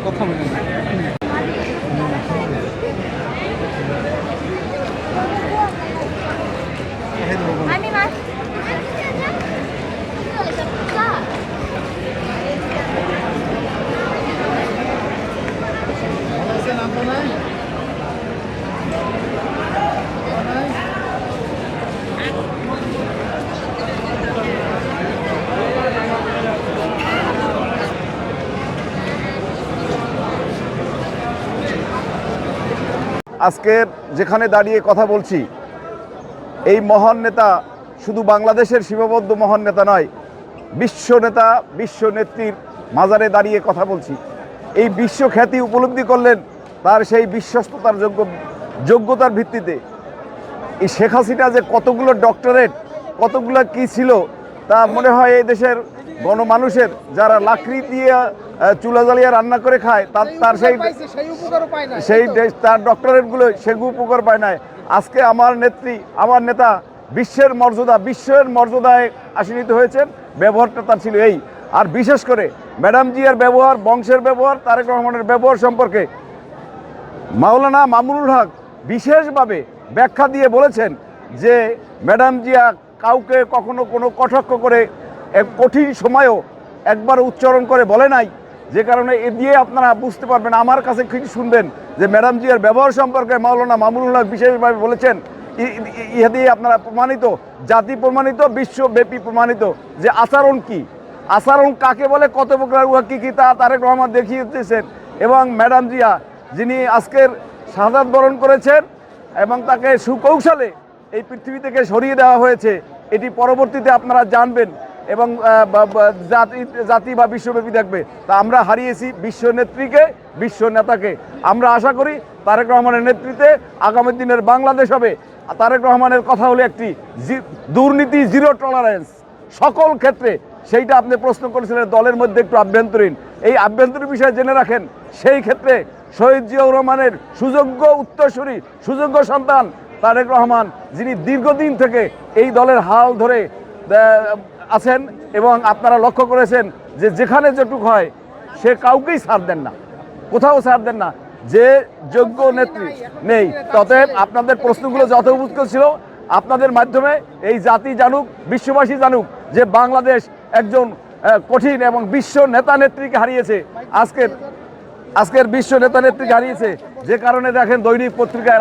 কথা বলি আমি মাছ আজকে যেখানে দাঁড়িয়ে কথা বলছি, এই মহান নেতা শুধু বাংলাদেশের সীমাবদ্ধ মহান নেতা নয়, বিশ্ব নেতা, বিশ্ব নেত্রীর মাজারে দাঁড়িয়ে কথা বলছি। এই বিশ্ব খ্যাতি উপলব্ধি করলেন তার সেই বিশ্বস্ততার যোগ্যতার ভিত্তিতে। এই শেখ হাসিনা যে কতগুলো ডক্টরেট, কতগুলো কি ছিল, তা মনে হয় এই দেশের গণমানুষের যারা লাকড়ি দিয়ে চুলা জ্বালিয়ে রান্না করে খায় তার সেই তার ডক্টরেটগুলো সেগুলো উপকার পায় নাই। আজকে আমার নেত্রী, আমার নেতা বিশ্বের মর্যাদায় আসীনিত হয়েছেন। ব্যবহারটা তার ছিল এই। আর বিশেষ করে ম্যাডাম জিয়ার ব্যবহার, বংশের ব্যবহার, তারেক রহমানের ব্যবহার সম্পর্কে মাওলানা মামুনুল হক বিশেষভাবে ব্যাখ্যা দিয়ে বলেছেন যে ম্যাডাম জিয়া কাউকে কখনো কোনো কটাক্ষ করে এক কঠিন সময়েও একবার উচ্চারণ করে বলে নাই, যে কারণে এ দিয়ে আপনারা বুঝতে পারবেন। আমার কাছে কিছু শুনবেন যে ম্যাডাম জিয়ার ব্যবহার সম্পর্কে মাওলানা মামুনুল হক বিশেষভাবে বলেছেন। ইহা দিয়ে আপনারা প্রমাণিত, জাতি প্রমাণিত, বিশ্বব্যাপী প্রমাণিত যে আচরণ কি, আচরণ কাকে বলে, কত প্রকার উহা কী তা তারেক রহমান দেখিয়ে দিয়েছেন। এবং ম্যাডাম জিয়া যিনি আজকের শাহাদাত বরণ করেছেন এবং তাকে সুকৌশলে এই পৃথিবী থেকে সরিয়ে দেওয়া হয়েছে, এটি পরবর্তীতে আপনারা জানবেন এবং জাতি বা বিশ্বব্যাপী দেখবে। তা আমরা হারিয়েছি বিশ্ব নেত্রীকে, বিশ্ব নেতাকে। আমরা আশা করি তারেক রহমানের নেতৃত্বে আগামী দিনের বাংলাদেশ হবে। তারেক রহমানের কথা হলো একটি, দুর্নীতি জিরো টলারেন্স সকল ক্ষেত্রে। সেইটা আপনি প্রশ্ন করেছিলেন দলের মধ্যে একটু আভ্যন্তরীণ, এই আভ্যন্তরীণ বিষয়ে জেনে রাখেন। সেই ক্ষেত্রে শহীদ জিয়াউর রহমানের সুযোগ্য উত্তরসূরি, সুযোগ্য সন্তান তারেক রহমান, যিনি দীর্ঘদিন থেকে এই দলের হাল ধরে আছেন এবং আপনারা লক্ষ্য করেছেন যে যেখানে যেটুক হয় সে কাউকেই ছাড় দেন না, কোথাও ছাড় দেন না, যে যোগ্য নেত্রী নেই। ততএব আপনাদের প্রশ্নগুলো যথোচিত ছিল, আপনাদের মাধ্যমে এই জাতি জানুক, বিশ্ববাসী জানুক যে বাংলাদেশ একজন কঠিন এবং বিশ্ব নেতা নেত্রীকে হারিয়েছে। আজকের বিশ্ব নেতা নেত্রীকে হারিয়েছে, যে কারণে দেখেন দৈনিক পত্রিকায়